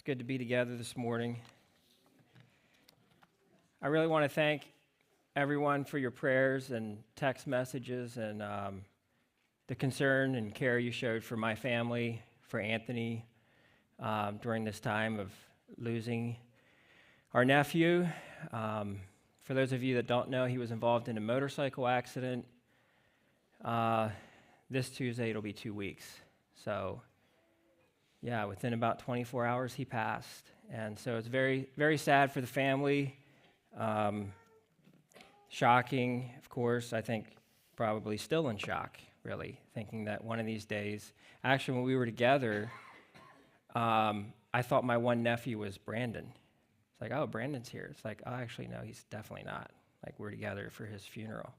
It's good to be together this morning. I really want to thank everyone for your prayers and text messages and the concern and care you showed for my family, for Anthony, during this time of losing our nephew. For those of you that don't know, he was involved in a motorcycle accident. This Tuesday, it'll be 2 weeks. So, yeah, within about 24 hours, he passed. And so it's very, very sad for the family. Shocking, of course. I think probably still in shock, really, thinking that one of these days, actually, when we were together, I thought my one nephew was Brandon. It's like, oh, Brandon's here. It's like, oh, actually, no, he's definitely not. Like, we're together for his funeral.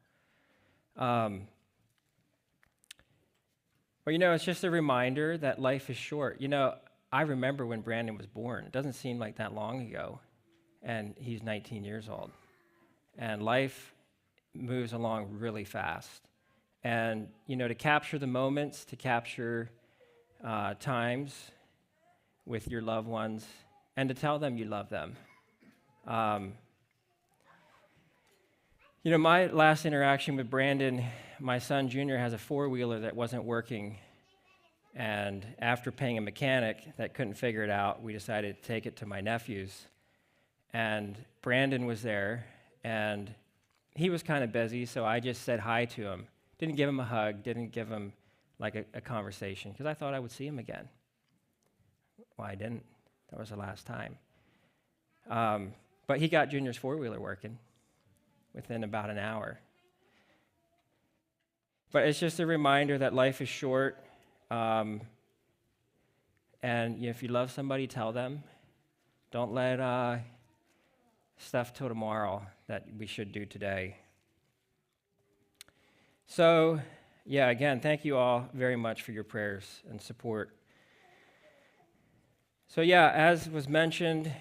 Well, it's just a reminder that life is short. I remember when Brandon was born. It doesn't seem like that long ago, and he's 19 years old. And life moves along really fast. And, to capture the moments, to capture times with your loved ones, and to tell them you love them. My last interaction with Brandon, my son Junior has a four-wheeler that wasn't working, and after paying a mechanic that couldn't figure it out, we decided to take it to my nephew's, and Brandon was there, and he was kind of busy, so I just said hi to him. Didn't give him a hug, didn't give him like a conversation, because I thought I would see him again. Well, I didn't. That was the last time. But he got Junior's four-wheeler working within about an hour. But it's just a reminder that life is short, and if you love somebody, tell them. Don't let stuff till tomorrow that we should do today. So, again, thank you all very much for your prayers and support. So, as was mentioned,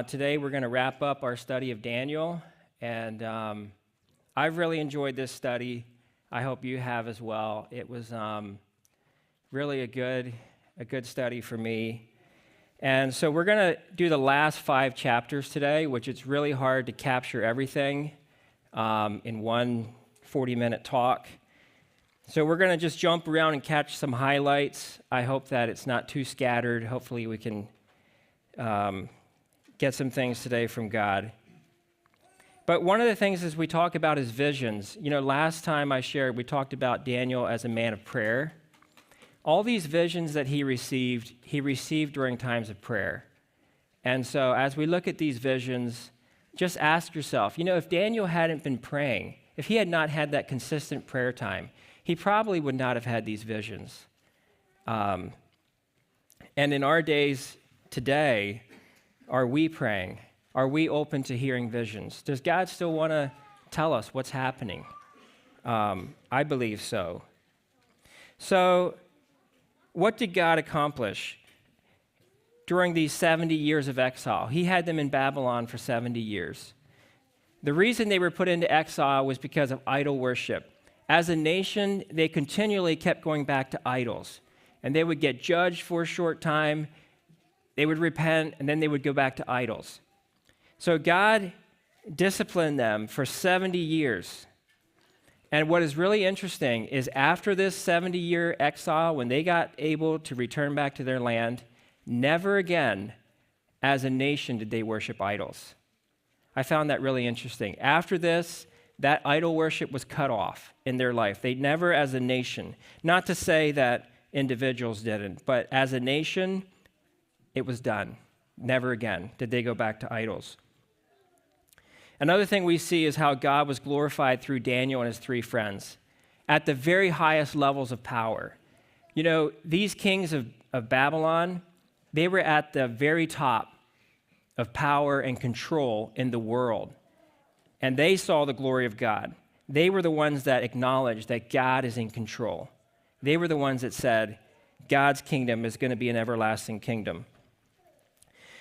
today we're going to wrap up our study of Daniel, and I've really enjoyed this study. I hope you have as well. It was really a good study for me. And so we're going to do the last 5 chapters today, which it's really hard to capture everything in one 40-minute talk. So we're going to just jump around and catch some highlights. I hope that it's not too scattered. Hopefully we can get some things today from God. But one of the things is we talk about his visions. Last time I shared, we talked about Daniel as a man of prayer. All these visions that he received during times of prayer. And so as we look at these visions, just ask yourself, if Daniel hadn't been praying, if he had not had that consistent prayer time, he probably would not have had these visions. And in our days today, are we praying? Are we open to hearing visions? Does God still want to tell us what's happening? I believe so. So, what did God accomplish during these 70 years of exile? He had them in Babylon for 70 years. The reason they were put into exile was because of idol worship. As a nation, they continually kept going back to idols, and they would get judged for a short time, they would repent, and then they would go back to idols. So God disciplined them for 70 years. And what is really interesting is after this 70-year exile, when they got able to return back to their land, never again as a nation did they worship idols. I found that really interesting. After this, that idol worship was cut off in their life. They never as a nation, not to say that individuals didn't, but as a nation, it was done. Never again did they go back to idols. Another thing we see is how God was glorified through Daniel and his 3 friends at the very highest levels of power. These kings of Babylon, they were at the very top of power and control in the world. And they saw the glory of God. They were the ones that acknowledged that God is in control. They were the ones that said, God's kingdom is going to be an everlasting kingdom.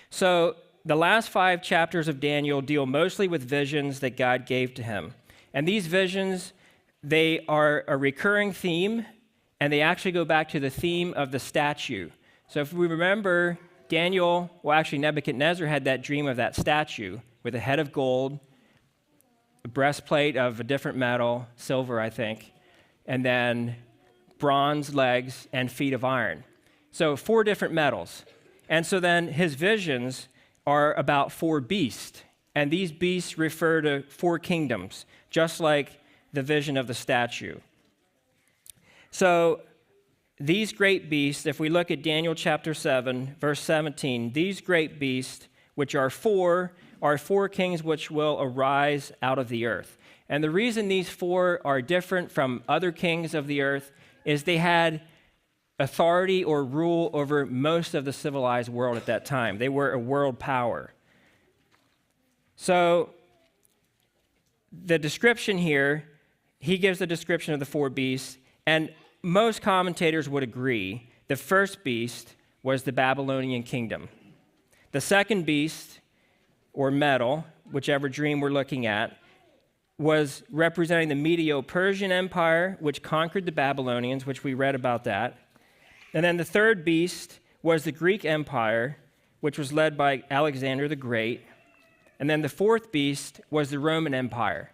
So, the last 5 chapters of Daniel deal mostly with visions that God gave to him. And these visions, they are a recurring theme, and they actually go back to the theme of the statue. So if we remember, Nebuchadnezzar had that dream of that statue with a head of gold, a breastplate of a different metal, silver, I think, and then bronze legs and feet of iron. So 4 different metals. And so then his visions are about 4 beasts. And these beasts refer to 4 kingdoms, just like the vision of the statue. So these great beasts, if we look at Daniel chapter 7, verse 17, these great beasts, which are 4 kings which will arise out of the earth. And the reason these 4 are different from other kings of the earth is they had authority or rule over most of the civilized world at that time. They were a world power. So the description here, he gives the description of the 4 beasts, and most commentators would agree the first beast was the Babylonian kingdom. The second beast, or metal, whichever dream we're looking at, was representing the Medo-Persian Empire, which conquered the Babylonians, which we read about that. And then the third beast was the Greek Empire, which was led by Alexander the Great. And then the fourth beast was the Roman Empire.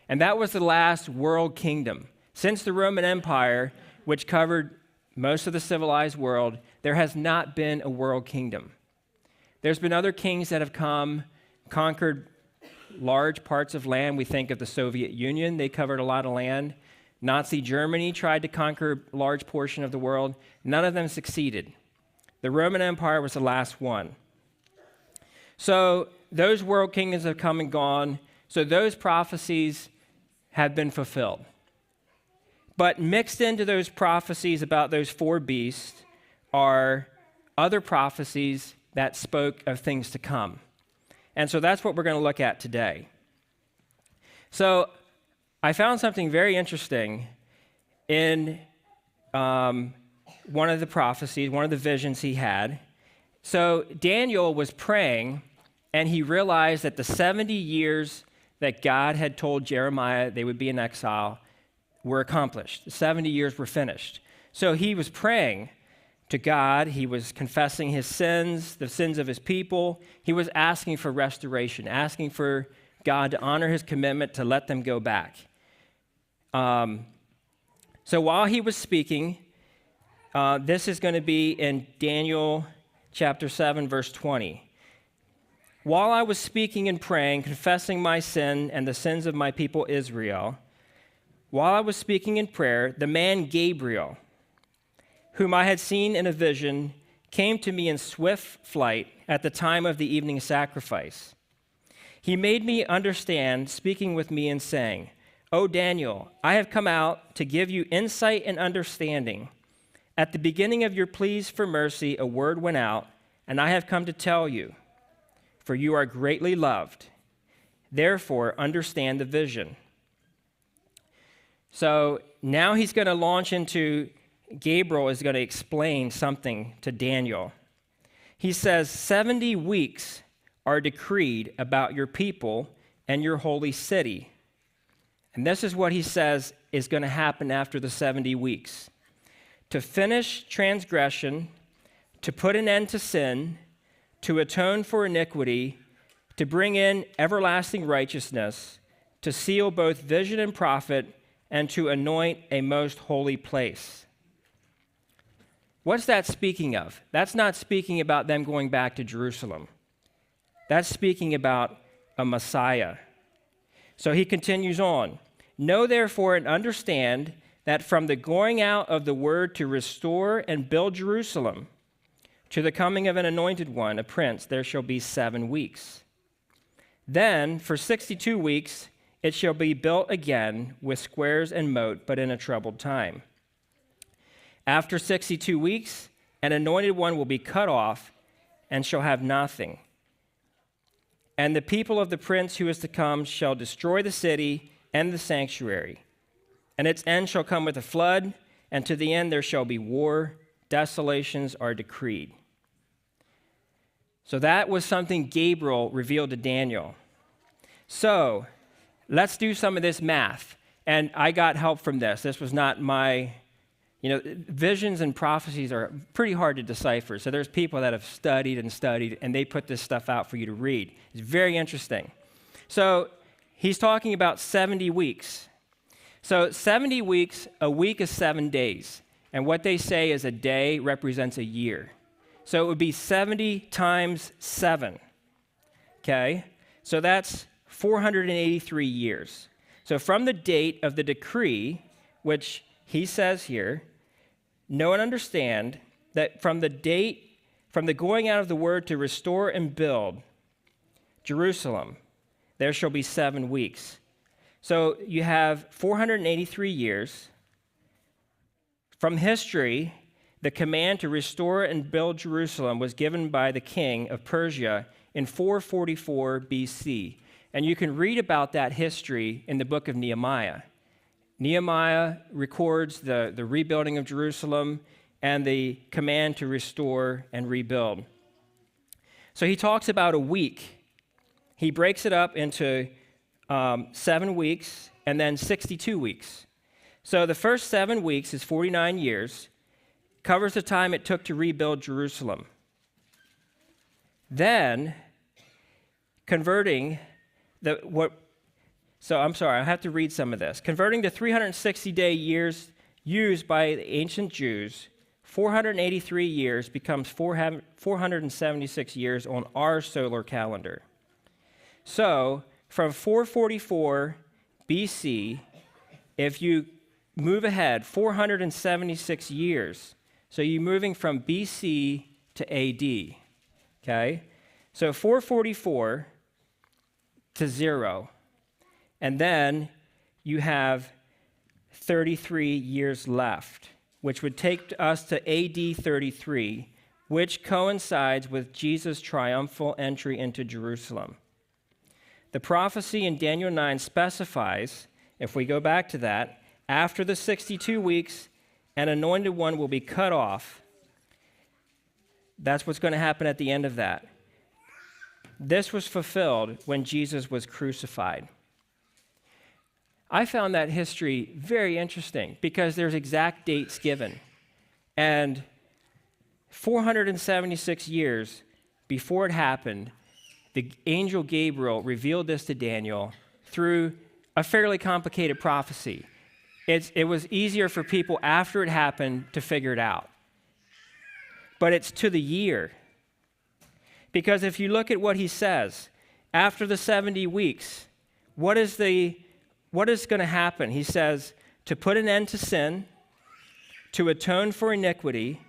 And that was the last world kingdom. Since the Roman Empire, which covered most of the civilized world, there has not been a world kingdom. There's been other kings that have come, conquered large parts of land. We think of the Soviet Union. They covered a lot of land. Nazi Germany tried to conquer a large portion of the world. None of them succeeded. The Roman Empire was the last one. So those world kingdoms have come and gone. So those prophecies have been fulfilled. But mixed into those prophecies about those 4 beasts are other prophecies that spoke of things to come. And so that's what we're going to look at today. So I found something very interesting in one of the prophecies, one of the visions he had. So Daniel was praying, and he realized that the 70 years that God had told Jeremiah they would be in exile were accomplished. The 70 years were finished. So he was praying to God. He was confessing his sins, the sins of his people. He was asking for restoration, asking for God to honor his commitment to let them go back. So while he was speaking, this is going to be in Daniel chapter 7, verse 20. While I was speaking and praying, confessing my sin and the sins of my people Israel, while I was speaking in prayer, the man Gabriel, whom I had seen in a vision, came to me in swift flight at the time of the evening sacrifice. He made me understand, speaking with me and saying, "O Daniel, I have come out to give you insight and understanding. At the beginning of your pleas for mercy, a word went out, and I have come to tell you, for you are greatly loved. Therefore, understand the vision." So now he's going to launch into, Gabriel is going to explain something to Daniel. He says, 70 weeks are decreed about your people and your holy city. And this is what he says is going to happen after the 70 weeks. To finish transgression, to put an end to sin, to atone for iniquity, to bring in everlasting righteousness, to seal both vision and prophet, and to anoint a most holy place. What's that speaking of? That's not speaking about them going back to Jerusalem. That's speaking about a Messiah. So he continues on. Know therefore and understand that from the going out of the word to restore and build Jerusalem to the coming of an anointed one, a prince, there shall be 7 weeks. Then for 62 weeks it shall be built again with squares and moat, but in a troubled time. After 62 weeks, an anointed one will be cut off and shall have nothing. And the people of the prince who is to come shall destroy the city and the sanctuary. And its end shall come with a flood, and to the end there shall be war. Desolations are decreed. So that was something Gabriel revealed to Daniel. So let's do some of this math. And I got help from this. This was not my Visions and prophecies are pretty hard to decipher. So there's people that have studied, and they put this stuff out for you to read. It's very interesting. So he's talking about 70 weeks. So 70 weeks, a week is 7 days. And what they say is a day represents a year. So it would be 70 times 7. Okay? So that's 483 years. So from the date of the decree, which he says here, know and understand that from the going out of the word to restore and build Jerusalem, there shall be 7 weeks. So you have 483 years. From history, the command to restore and build Jerusalem was given by the king of Persia in 444 BC. And you can read about that history in the book of Nehemiah. Nehemiah records the rebuilding of Jerusalem and the command to restore and rebuild. So he talks about a week. He breaks it up into 7 weeks and then 62 weeks. So the first 7 weeks is 49 years, covers the time it took to rebuild Jerusalem. Then, converting I have to read some of this. Converting the 360-day years used by the ancient Jews, 483 years becomes 476 years on our solar calendar. So, from 444 BC, if you move ahead 476 years, so you're moving from BC to AD, okay? So 444 to 0. And then you have 33 years left, which would take us to AD 33, which coincides with Jesus' triumphal entry into Jerusalem. The prophecy in Daniel 9 specifies, if we go back to that, after the 62 weeks, an anointed one will be cut off. That's what's going to happen at the end of that. This was fulfilled when Jesus was crucified. I found that history very interesting because there's exact dates given. And 476 years before it happened, the angel Gabriel revealed this to Daniel through a fairly complicated prophecy. It was easier for people after it happened to figure it out. But it's to the year. Because if you look at what he says, after the 70 weeks, what is going to happen? He says, to put an end to sin, to atone for iniquity,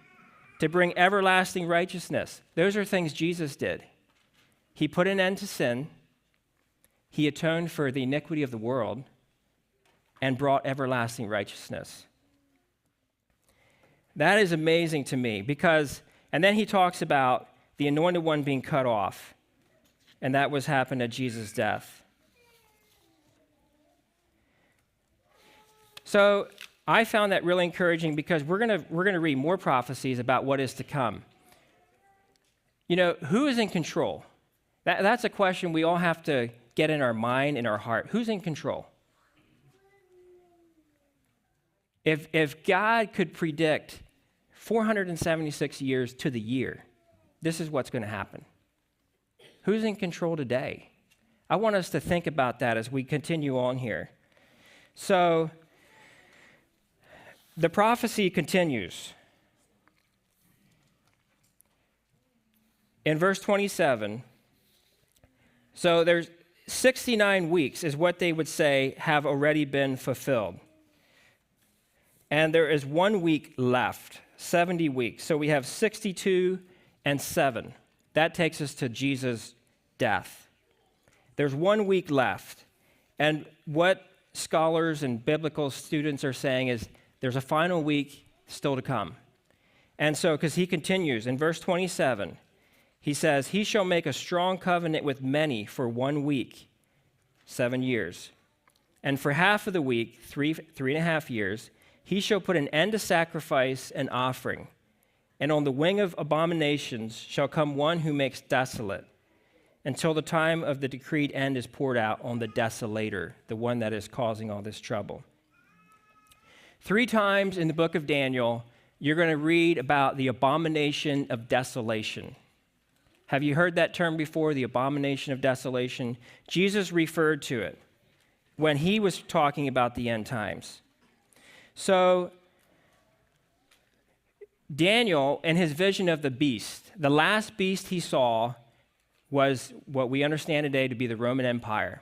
to bring everlasting righteousness. Those are things Jesus did. He put an end to sin, he atoned for the iniquity of the world, and brought everlasting righteousness. That is amazing to me because, and then he talks about the anointed one being cut off, and that was happened at Jesus' death. So I found that really encouraging because we're gonna read more prophecies about what is to come. Who is in control? That's a question we all have to get in our mind, in our heart. Who's in control? If God could predict 476 years to the year, this is what's going to happen. Who's in control today? I want us to think about that as we continue on here. So, the prophecy continues. In verse 27, so there's 69 weeks is what they would say have already been fulfilled. And there is 1 week left, 70 weeks. So we have 62 and 7. That takes us to Jesus' death. There's 1 week left. And what scholars and biblical students are saying is there's a final week still to come. And so, because he continues in verse 27, he says, he shall make a strong covenant with many for 1 week, 7 years. And for half of the week, 3.5 years, he shall put an end to sacrifice and offering. And on the wing of abominations shall come one who makes desolate, until the time of the decreed end is poured out on the desolator, the one that is causing all this trouble. 3 times in the book of Daniel, you're going to read about the abomination of desolation. Have you heard that term before, the abomination of desolation? Jesus referred to it when he was talking about the end times. So, Daniel, in his vision of the beast, the last beast he saw was what we understand today to be the Roman Empire.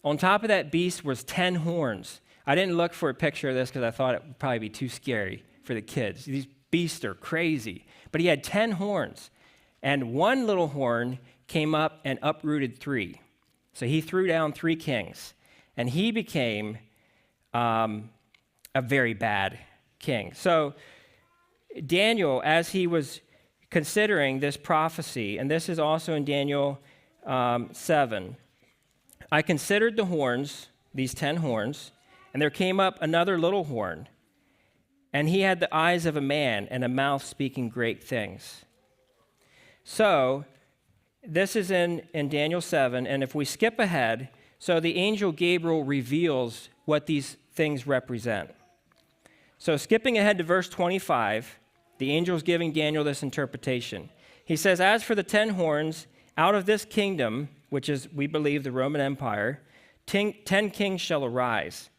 On top of that beast was 10 horns. I didn't look for a picture of this because I thought it would probably be too scary for the kids. These beasts are crazy. But he had 10 horns, and one little horn came up and uprooted 3. So he threw down 3 kings, and he became a very bad king. So Daniel, as he was considering this prophecy, and this is also in Daniel 7, I considered the horns, these 10 horns, and there came up another little horn, and he had the eyes of a man and a mouth speaking great things. So this is in Daniel 7, and if we skip ahead, so the angel Gabriel reveals what these things represent. So skipping ahead to verse 25, the angel is giving Daniel this interpretation. He says, as for the 10 horns, out of this kingdom, which is, we believe, the Roman Empire, 10 kings shall arise,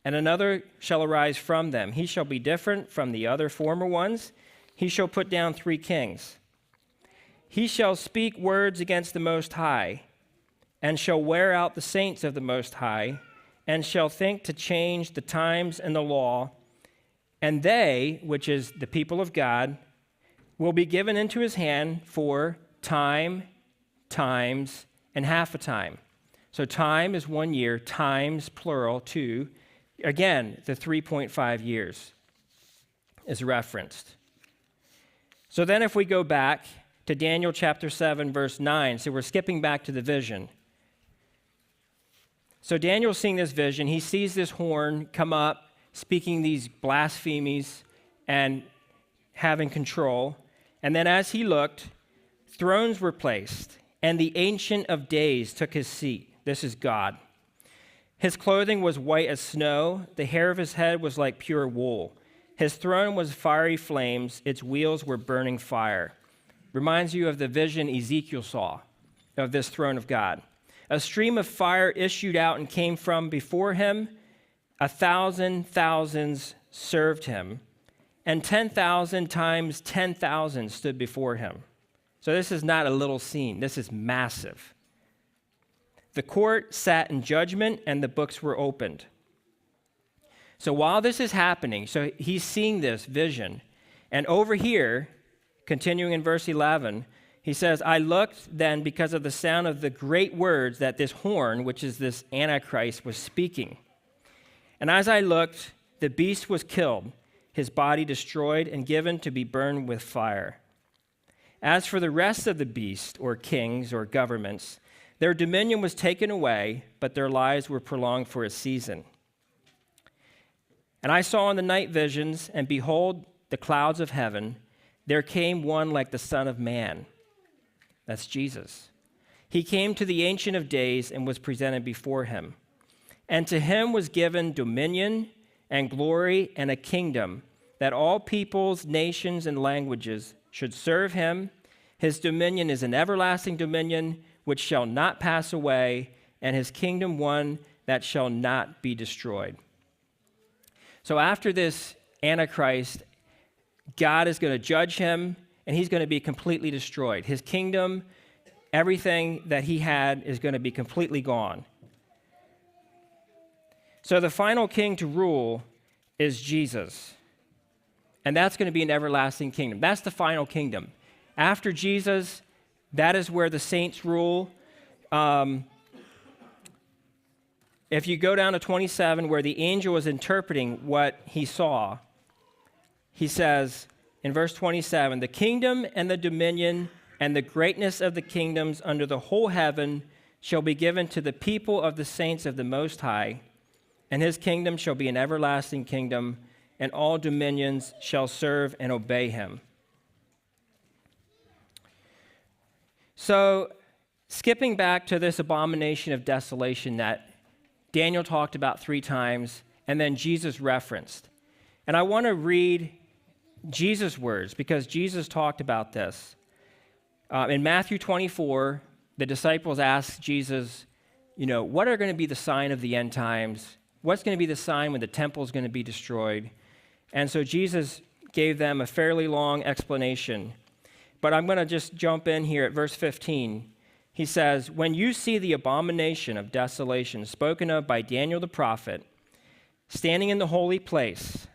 and another shall arise from them. He shall be different from the other former ones. He shall put down 3 kings. He shall speak words against the Most High, and shall wear out the saints of the Most High, and shall think to change the times and the law. And they, which is the people of God, will be given into his hand for time, times, and half a time. So time is 1 year, times, plural, 2. Again, the 3.5 years is referenced. So then if we go back to Daniel chapter 7, verse 9, so we're skipping back to the vision. So Daniel's seeing this vision. He sees this horn come up, speaking these blasphemies and having control. And then as he looked, thrones were placed, and the Ancient of Days took his seat. This is God. His clothing was white as snow. The hair of his head was like pure wool. His throne was fiery flames. Its wheels were burning fire. Reminds you of the vision Ezekiel saw of this throne of God. A stream of fire issued out and came from before him. 1,000 thousands served him, and 10,000 times 10,000 stood before him. So this is not a little scene. This is massive. The court sat in judgment, and the books were opened. So while this is happening, so he's seeing this vision, and over here, continuing in verse 11, he says, I looked then because of the sound of the great words that this horn, which is this Antichrist, was speaking. And as I looked, the beast was killed, his body destroyed and given to be burned with fire. As for the rest of the beast, or kings, or governments, their dominion was taken away, but their lives were prolonged for a season. And I saw in the night visions, and behold, the clouds of heaven, there came one like the Son of Man. That's Jesus. He came to the Ancient of Days and was presented before him. And to him was given dominion and glory and a kingdom, that all peoples, nations, and languages should serve him. His dominion is an everlasting dominion which shall not pass away, and his kingdom one that shall not be destroyed. So after this Antichrist, God is going to judge him, and he's going to be completely destroyed. His kingdom, everything that he had is going to be completely gone. So the final king to rule is Jesus. And that's going to be an everlasting kingdom. That's the final kingdom. After Jesus, that is where the saints rule. If you go down to 27, where the angel was interpreting what he saw, he says in verse 27, the kingdom and the dominion and the greatness of the kingdoms under the whole heaven shall be given to the people of the saints of the Most High, and his kingdom shall be an everlasting kingdom, and all dominions shall serve and obey him. So, skipping back to this abomination of desolation that Daniel talked about 3 times, and then Jesus referenced. And I want to read Jesus' words because Jesus talked about this. In Matthew 24, the disciples asked Jesus, what are going to be the sign of the end times? What's going to be the sign when the temple is going to be destroyed? And so Jesus gave them a fairly long explanation. But I'm going to just jump in here at verse 15. He says, when you see the abomination of desolation spoken of by Daniel the prophet, standing in the holy place,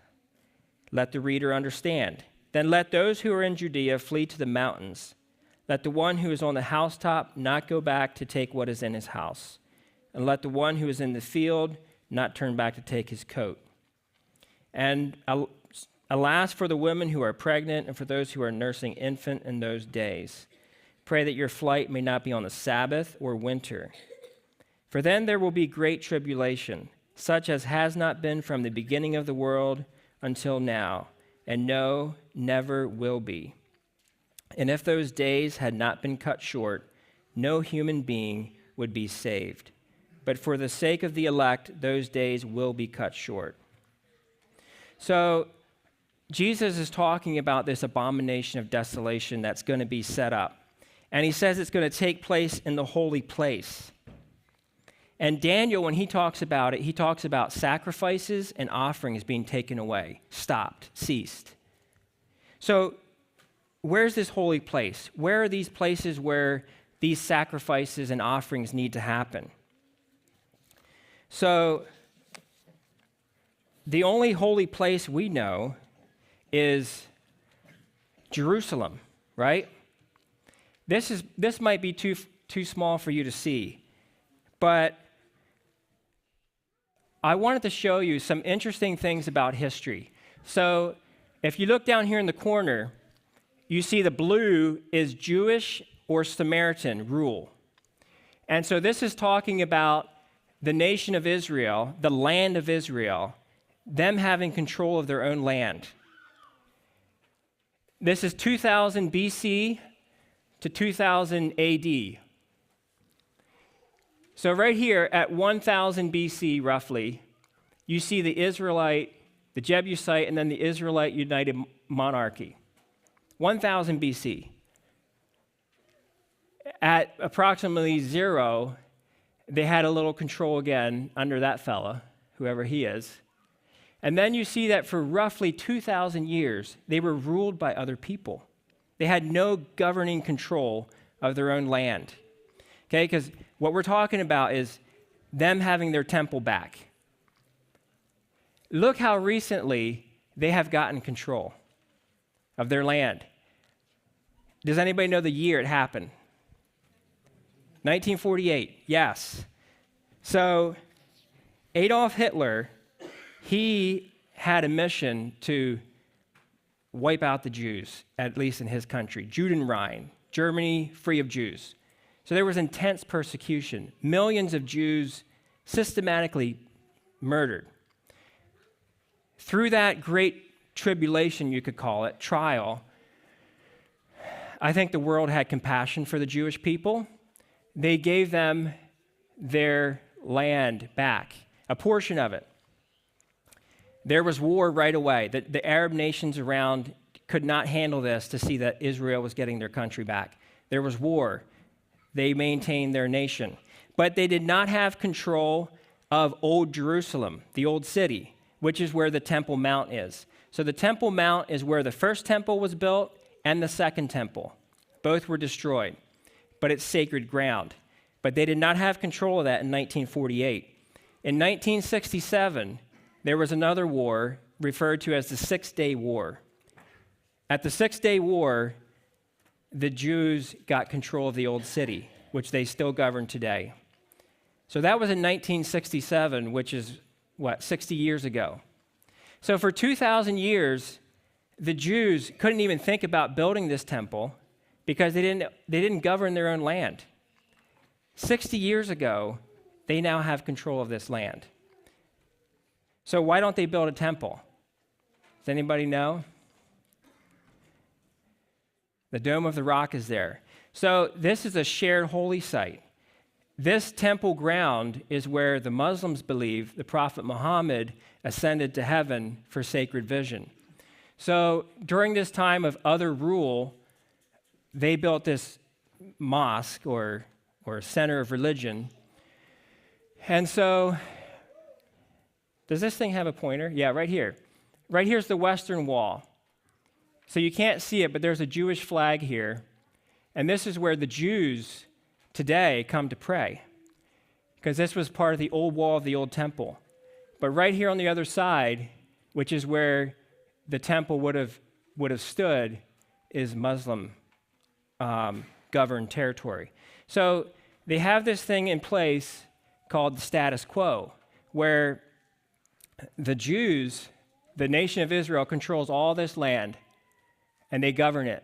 let the reader understand. Then let those who are in Judea flee to the mountains. Let the one who is on the housetop not go back to take what is in his house. And let the one who is in the field not turn back to take his coat. And alas for the women who are pregnant and for those who are nursing infant in those days. Pray that your flight may not be on the Sabbath or winter. For then there will be great tribulation, such as has not been from the beginning of the world until now, and no, never will be. And if those days had not been cut short, no human being would be saved. But for the sake of the elect, those days will be cut short. So Jesus is talking about this abomination of desolation that's going to be set up. And he says it's going to take place in the holy place. And Daniel, when he talks about it, he talks about sacrifices and offerings being taken away, stopped, ceased. So where's this holy place? Where are these places where these sacrifices and offerings need to happen? So the only holy place we know is Jerusalem, right? This might be too small for you to see, but I wanted to show you some interesting things about history. So if you look down here in the corner, you see the blue is Jewish or Samaritan rule. And so this is talking about the nation of Israel, the land of Israel, them having control of their own land. This is 2000 BC to 2000 AD. So right here at 1000 BC, roughly, you see the Israelite, the Jebusite, and then the Israelite United Monarchy. 1000 BC. At approximately 0, they had a little control again under that fella, whoever he is. And then you see that for roughly 2,000 years, they were ruled by other people. They had no governing control of their own land. Okay, because what we're talking about is them having their temple back. Look how recently they have gotten control of their land. Does anybody know the year it happened? 1948, yes. So Adolf Hitler, he had a mission to wipe out the Jews, at least in his country, Judenrein, Germany free of Jews. So there was intense persecution. Millions of Jews systematically murdered. Through that great tribulation, you could call it, trial, I think the world had compassion for the Jewish people. They gave them their land back, a portion of it. There was war right away. The Arab nations around could not handle this to see that Israel was getting their country back. There was war. They maintained their nation. But they did not have control of Old Jerusalem, the old city, which is where the Temple Mount is. So the Temple Mount is where the first temple was built and the second temple. Both were destroyed, but it's sacred ground. But they did not have control of that in 1948. In 1967, there was another war referred to as the Six-Day War. At the Six-Day War, the Jews got control of the old city, which they still govern today. So that was in 1967, which is, 60 years ago. So for 2,000 years, the Jews couldn't even think about building this temple because they didn't govern their own land. 60 years ago, they now have control of this land. So why don't they build a temple? Does anybody know? The Dome of the Rock is there. So this is a shared holy site. This temple ground is where the Muslims believe the Prophet Muhammad ascended to heaven for sacred vision. So during this time of other rule, they built this mosque or center of religion. And so, does this thing have a pointer? Yeah, right here. Right here's the western wall. So you can't see it, but there's a Jewish flag here. And this is where the Jews today come to pray, because this was part of the old wall of the old temple. But right here on the other side, which is where the temple would have stood, is Muslim governed territory. So they have this thing in place called the status quo, where the Jews, the nation of Israel, controls all this land, and they govern it.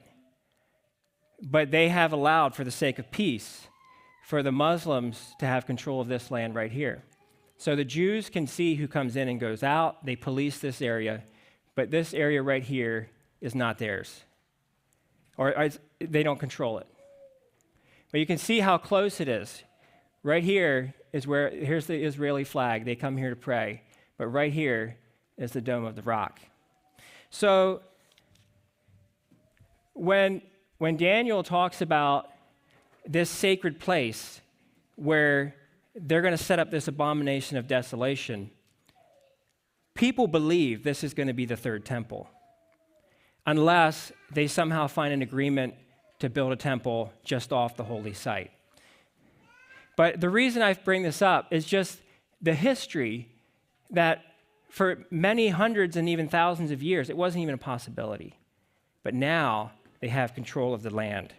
But they have allowed, for the sake of peace, for the Muslims to have control of this land right here. So the Jews can see who comes in and goes out. They police this area, but this area right here is not theirs, or they don't control it. But you can see how close it is. Right here is where, here's the Israeli flag. They come here to pray. But right here is the Dome of the Rock. So when Daniel talks about this sacred place where they're going to set up this abomination of desolation, people believe this is going to be the third temple, unless they somehow find an agreement to build a temple just off the holy site. But the reason I bring this up is just the history that for many hundreds and even thousands of years, it wasn't even a possibility. But now they have control of the land.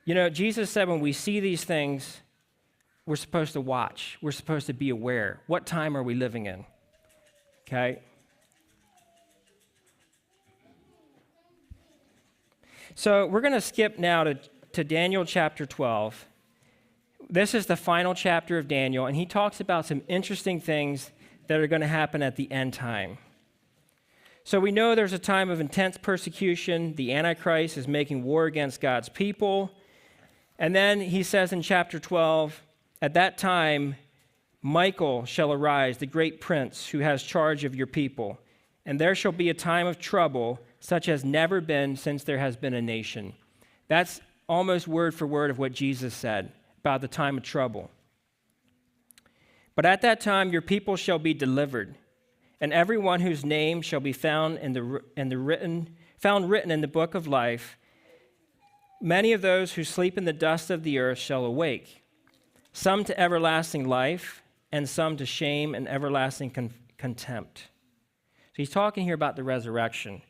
You know, Jesus said when we see these things, we're supposed to watch. We're supposed to be aware. What time are we living in? Okay? So we're going to skip now to Daniel chapter 12. This is the final chapter of Daniel, and he talks about some interesting things that are going to happen at the end time. So we know there's a time of intense persecution. The Antichrist is making war against God's people. And then he says in chapter 12, at that time, Michael shall arise, the great prince who has charge of your people. And there shall be a time of trouble, such as never been since there has been a nation. That's almost word for word of what Jesus said about the time of trouble. But at that time your people shall be delivered, and everyone whose name shall be found written in the book of life. Many of those who sleep in the dust of the earth shall awake, some to everlasting life, and some to shame and everlasting contempt. So he's talking here about the resurrection.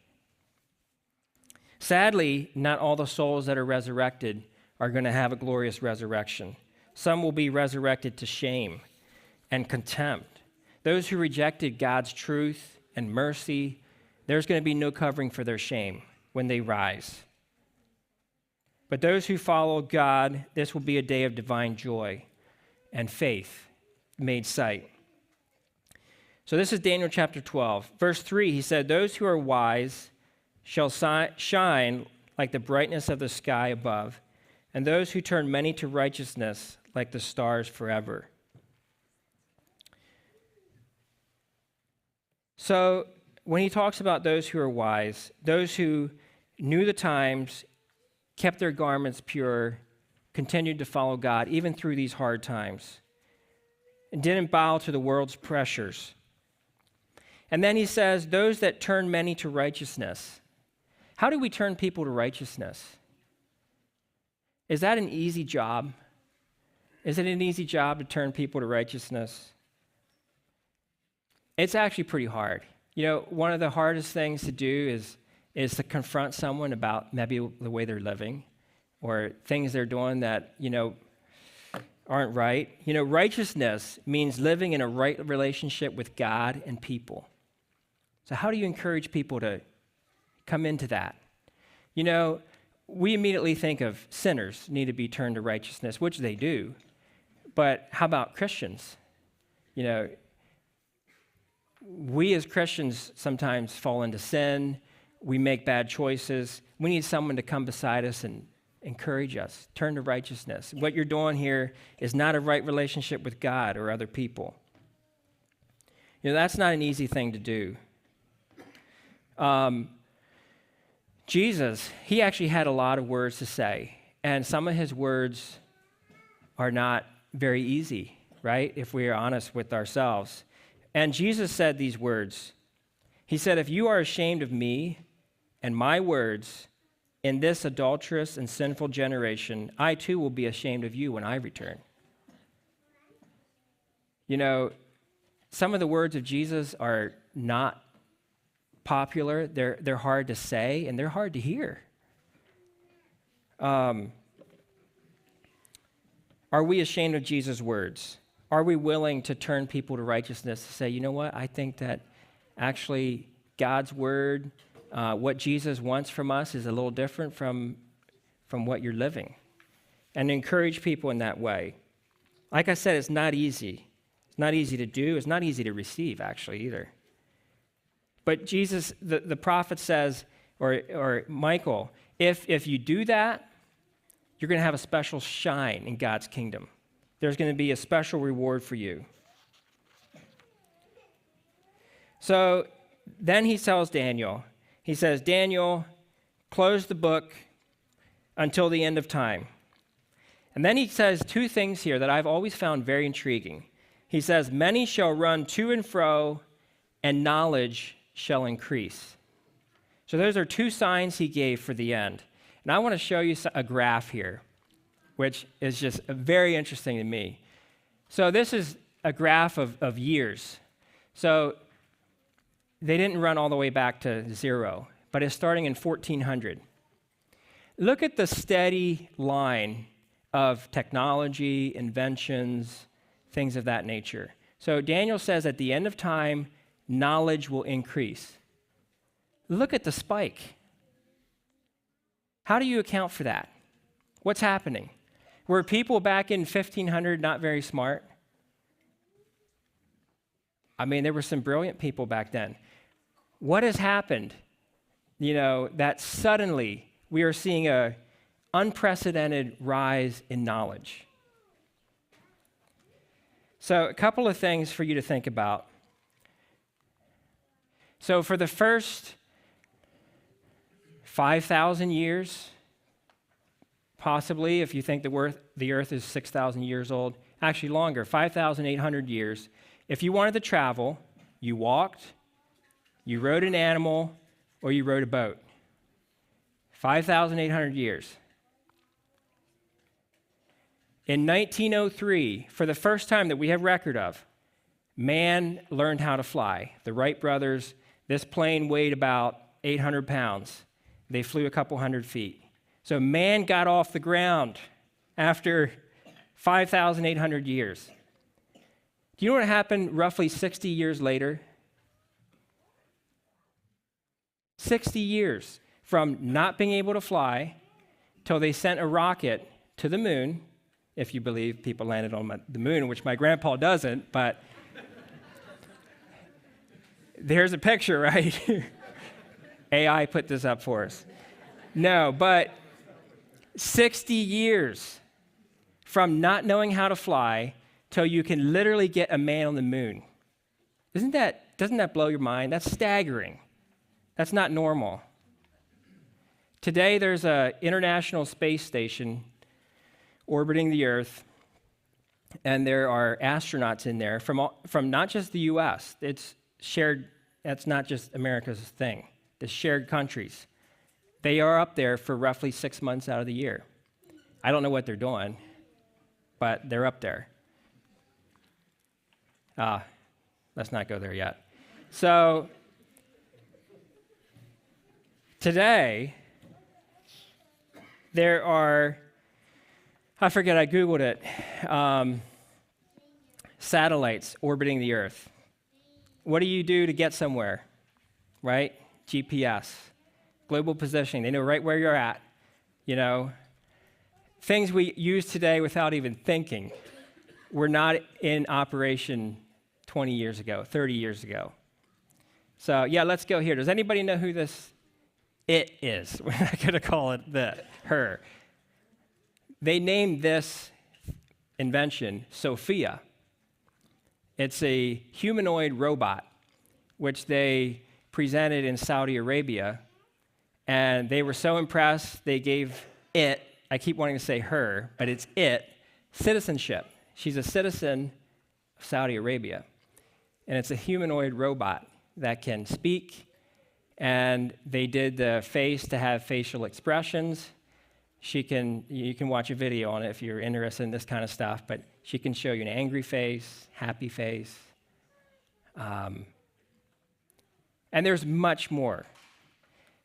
Sadly, not all the souls that are resurrected are going to have a glorious resurrection. Some will be resurrected to shame and contempt. Those who rejected God's truth and mercy, there's going to be no covering for their shame when they rise. But those who follow God, this will be a day of divine joy and faith made sight. So this is Daniel chapter 12. Verse 3, he said, those who are wise shall shine like the brightness of the sky above, and those who turn many to righteousness like the stars forever. So when he talks about those who are wise, those who knew the times, kept their garments pure, continued to follow God even through these hard times, and didn't bow to the world's pressures. And then he says, those that turn many to righteousness. How do we turn people to righteousness? Is that an easy job? Is it an easy job to turn people to righteousness? It's actually pretty hard. You know, one of the hardest things to do is to confront someone about maybe the way they're living or things they're doing that, aren't right. Righteousness means living in a right relationship with God and people. So how do you encourage people to come into that? We immediately think of sinners need to be turned to righteousness, which they do. But how about Christians? We as Christians sometimes fall into sin. We make bad choices. We need someone to come beside us and encourage us, turn to righteousness. What you're doing here is not a right relationship with God or other people. That's not an easy thing to do. Jesus, he actually had a lot of words to say, and some of his words are not very easy, right? If we are honest with ourselves. And Jesus said these words. He said, "If you are ashamed of me and my words in this adulterous and sinful generation, I too will be ashamed of you when I return." Some of the words of Jesus are not popular. They're hard to say, and they're hard to hear. Are we ashamed of Jesus' words? Are we willing to turn people to righteousness, to say, you know what, I think that actually God's word, what Jesus wants from us is a little different from what you're living, and encourage people in that way. Like I said, it's not easy. It's not easy to do. It's not easy to receive, actually, either. But Jesus, the prophet says, or Michael, if you do that, you're going to have a special shine in God's kingdom. There's going to be a special reward for you. So then he tells Daniel, he says, "Daniel, close the book until the end of time." And then he says two things here that I've always found very intriguing. He says, "Many shall run to and fro, and knowledge shall increase." So those are two signs he gave for the end. And I want to show you a graph here, which is just very interesting to me. So this is a graph of years. So they didn't run all the way back to 0, but it's starting in 1400. Look at the steady line of technology, inventions, things of that nature. So Daniel says at the end of time, knowledge will increase. Look at the spike. How do you account for that? What's happening? Were people back in 1500 not very smart? I mean, there were some brilliant people back then. What has happened? That suddenly we are seeing an unprecedented rise in knowledge. So a couple of things for you to think about. So for the first 5,000 years, possibly, if you think the earth is 6,000 years old, actually longer, 5,800 years, if you wanted to travel, you walked, you rode an animal, or you rode a boat. 5,800 years. In 1903, for the first time that we have record of, man learned how to fly. The Wright brothers, this plane weighed about 800 pounds. They flew a couple hundred feet. So man got off the ground after 5,800 years. Do you know what happened roughly 60 years later? 60 years from not being able to fly till they sent a rocket to the moon, if you believe people landed on the moon, which my grandpa doesn't, but there's a picture, right? AI put this up for us. No, but 60 years from not knowing how to fly till you can literally get a man on the moon. Doesn't that blow your mind? That's staggering. That's not normal. Today, there's an international space station orbiting the Earth, and there are astronauts in there from not just the U.S. It's shared. That's not just America's thing. It's shared countries. They are up there for roughly 6 months out of the year. I don't know what they're doing, but they're up there. Let's not go there yet. So today, there are, I forget, I Googled it, satellites orbiting the Earth. What do you do to get somewhere, right? GPS, global positioning. They know right where you're at, Things we use today without even thinking were not in operation 20 years ago, 30 years ago. So, yeah, let's go here. Does anybody know who this it is? We're not going to call it her. they named this invention Sophia. It's a humanoid robot, which they presented in Saudi Arabia. And they were so impressed, they gave it, I keep wanting to say her, but it's it, citizenship. She's a citizen of Saudi Arabia. And it's a humanoid robot that can speak. And they did the face to have facial expressions. You can watch a video on it if you're interested in this kind of stuff, but she can show you an angry face, happy face. And there's much more.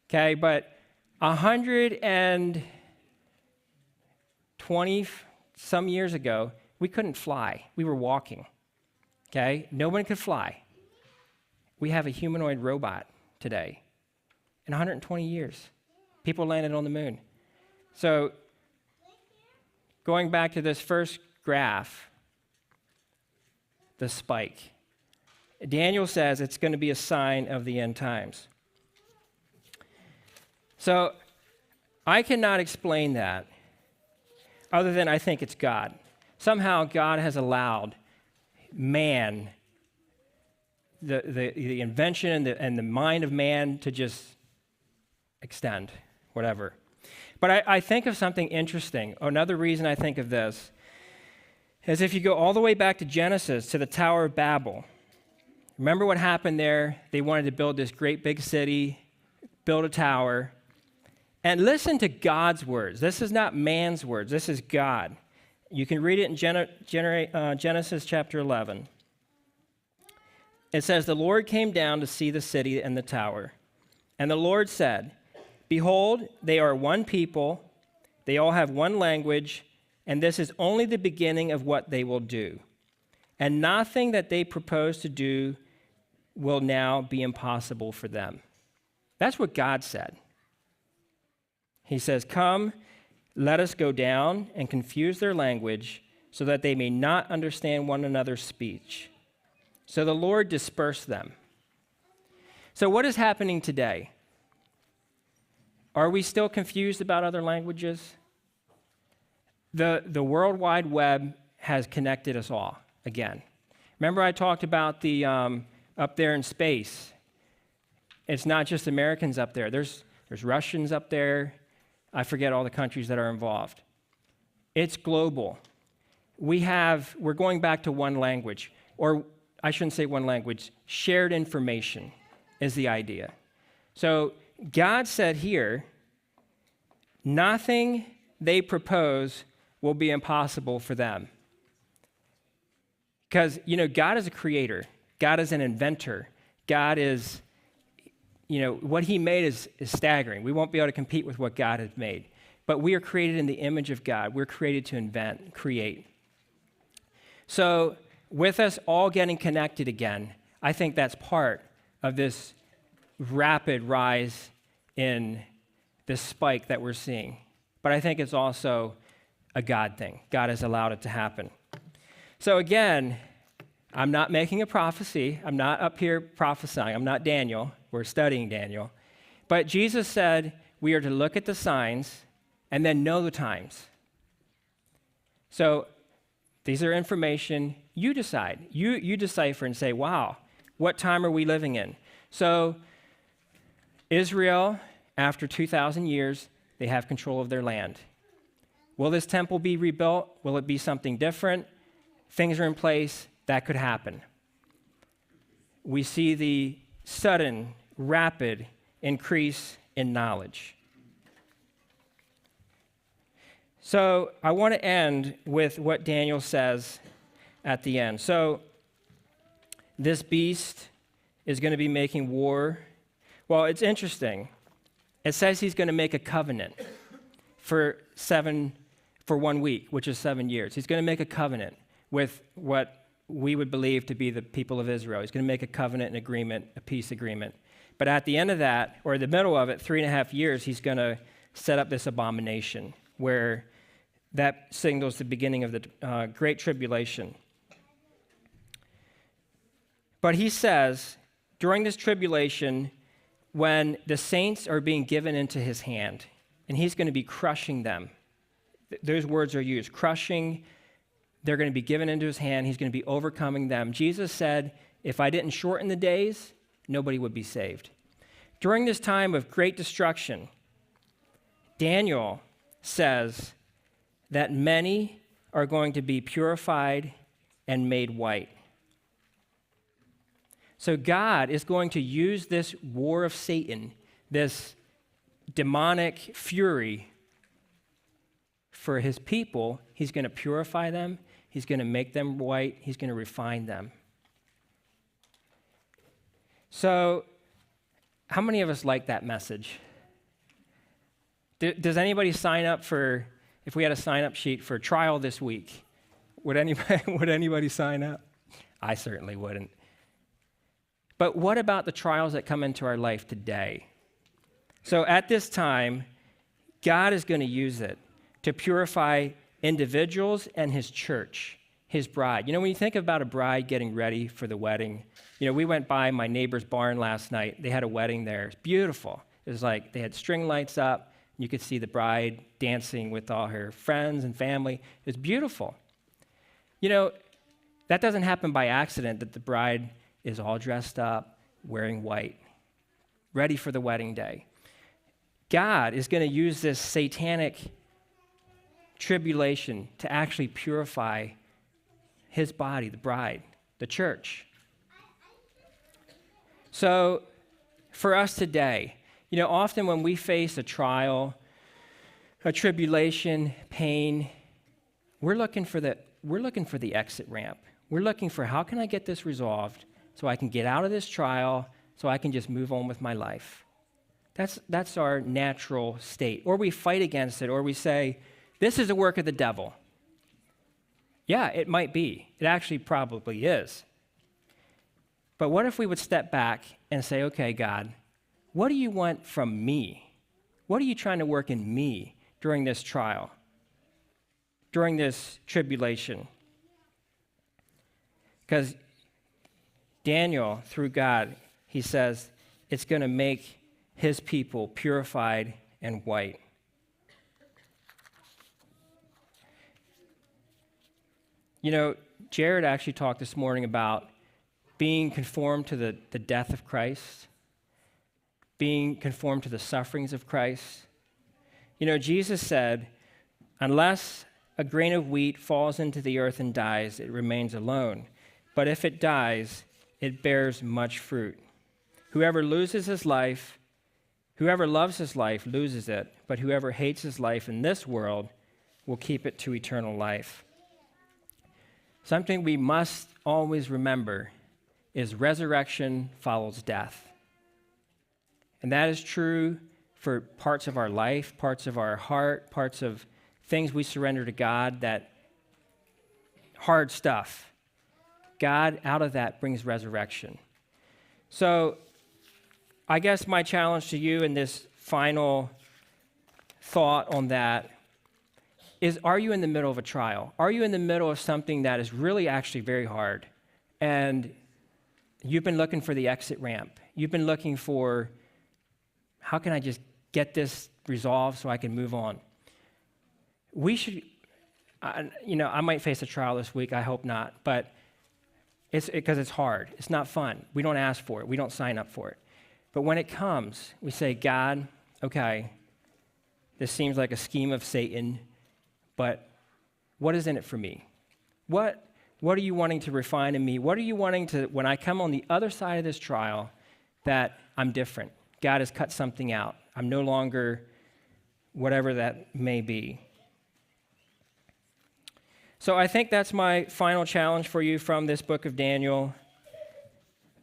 Okay, but 120 some years ago, we couldn't fly. We were walking. Okay, no one could fly. We have a humanoid robot today. In 120 years, people landed on the moon. So, going back to this first graph, the spike, Daniel says it's going to be a sign of the end times. So, I cannot explain that other than I think it's God. Somehow God has allowed man, the invention and the mind of man to just extend, whatever. But I think of something interesting. Another reason I think of this is if you go all the way back to Genesis, to the Tower of Babel. Remember what happened there? They wanted to build this great big city, build a tower. And listen to God's words. This is not man's words. This is God. You can read it in Genesis chapter 11. It says, "The Lord came down to see the city and the tower. And the Lord said, 'Behold, they are one people. They all have one language. And this is only the beginning of what they will do. And nothing that they propose to do will now be impossible for them.'" That's what God said. He says, "Come, let us go down and confuse their language so that they may not understand one another's speech." So the Lord dispersed them. So what is happening today? Are we still confused about other languages? The World Wide Web has connected us all again. Remember I talked about the up there in space. It's not just Americans up there. There's Russians up there. I forget all the countries that are involved. It's global. We're going back to one language, or I shouldn't say one language, shared information is the idea. So God said here, nothing they propose will be impossible for them. Because, God is a creator. God is an inventor. God is, what he made is staggering. We won't be able to compete with what God has made. But we are created in the image of God. We're created to invent, create. So with us all getting connected again, I think that's part of this rapid rise in this spike that we're seeing. But I think it's also a God thing. God has allowed it to happen. So again, I'm not making a prophecy. I'm not up here prophesying. I'm not Daniel. We're studying Daniel. But Jesus said we are to look at the signs and then know the times. So these are information. You decide. You decipher and say, wow, what time are we living in? So Israel, after 2,000 years, they have control of their land. Will this temple be rebuilt? Will it be something different? Things are in place. That could happen. We see the sudden, rapid increase in knowledge. So I want to end with what Daniel says at the end. So this beast is going to be making war. Well, it's interesting. It says he's going to make a covenant for 1 week, which is 7 years. He's going to make a covenant with what we would believe to be the people of Israel. He's going to make a covenant, an agreement, a peace agreement. But at the end of that, or the middle of it, 3.5 years, he's going to set up this abomination where that signals the beginning of the Great Tribulation. But he says, during this tribulation, when the saints are being given into his hand, and he's going to be crushing them, Those words are used. Crushing, they're going to be given into his hand. He's going to be overcoming them. Jesus said, if I didn't shorten the days, nobody would be saved. During this time of great destruction, Daniel says that many are going to be purified and made white. So God is going to use this war of Satan, this demonic fury, for his people. He's going to purify them. He's going to make them white. He's going to refine them. So, how many of us like that message? Does anybody sign up for, if we had a sign-up sheet for trial this week, would anybody sign up? I certainly wouldn't. But what about the trials that come into our life today? So at this time, God is going to use it to purify individuals and his church, his bride. You know, when you think about a bride getting ready for the wedding, you know, we went by my neighbor's barn last night. They had a wedding there. It's beautiful. It was like they had string lights up. You could see the bride dancing with all her friends and family. It was beautiful. You know, that doesn't happen by accident, that the bride is all dressed up, wearing white, ready for the wedding day. God is going to use this satanic tribulation to actually purify his body, the bride, the church. So for us today, you know, often when we face a trial, a tribulation, pain, we're looking for the exit ramp. We're looking for, how can I get this resolved so I can get out of this trial, so I can just move on with my life? That's our natural state. Or we fight against it, or we say, this is a work of the devil. Yeah, it might be. It actually probably is. But what if we would step back and say, okay, God, what do you want from me? What are you trying to work in me during this trial, during this tribulation? Because Daniel, through God, he says, it's going to make his people purified and white. You know, Jared actually talked this morning about being conformed to the death of Christ, being conformed to the sufferings of Christ. You know, Jesus said, unless a grain of wheat falls into the earth and dies, it remains alone. But if it dies, it bears much fruit. Whoever loves his life loses it, but whoever hates his life in this world will keep it to eternal life. Something we must always remember is resurrection follows death. And that is true for parts of our life, parts of our heart, parts of things we surrender to God, that hard stuff. God, out of that, brings resurrection. So I guess my challenge to you in this final thought on that is, are you in the middle of a trial? Are you in the middle of something that is really actually very hard? And you've been looking for the exit ramp. You've been looking for, how can I just get this resolved so I can move on? We should, I might face a trial this week. I hope not. But it's because it's hard. It's not fun. We don't ask for it. We don't sign up for it. But when it comes, we say, God, okay, this seems like a scheme of Satan, but what is in it for me? What are you wanting to refine in me? What are you wanting to, when I come on the other side of this trial, that I'm different? God has cut something out. I'm no longer whatever that may be. So I think that's my final challenge for you from this book of Daniel.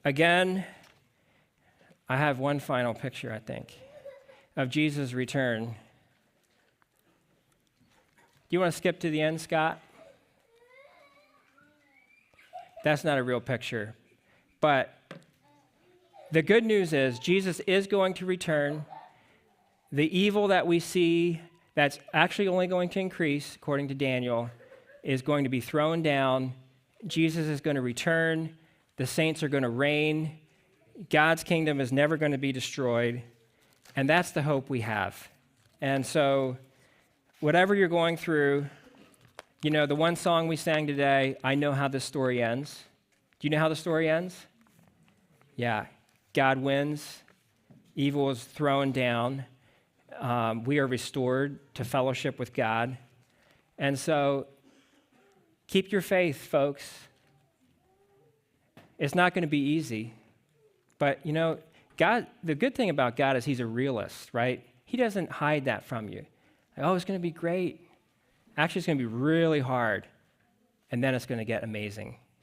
Again, I have one final picture, I think, of Jesus' return. Do you want to skip to the end, Scott? That's not a real picture. But the good news is Jesus is going to return. The evil that we see that's actually only going to increase, according to Daniel, is going to be thrown down. Jesus is going to return. The saints are going to reign. God's kingdom is never going to be destroyed. And that's the hope we have. And so whatever you're going through, you know, the one song we sang today, I know how this story ends. Do you know how the story ends? Yeah. God wins. Evil is thrown down. We are restored to fellowship with God. And so keep your faith, folks. It's not going to be easy. But, you know, God, the good thing about God is he's a realist, right? He doesn't hide that from you. Like, oh, it's going to be great. Actually, it's going to be really hard. And then it's going to get amazing.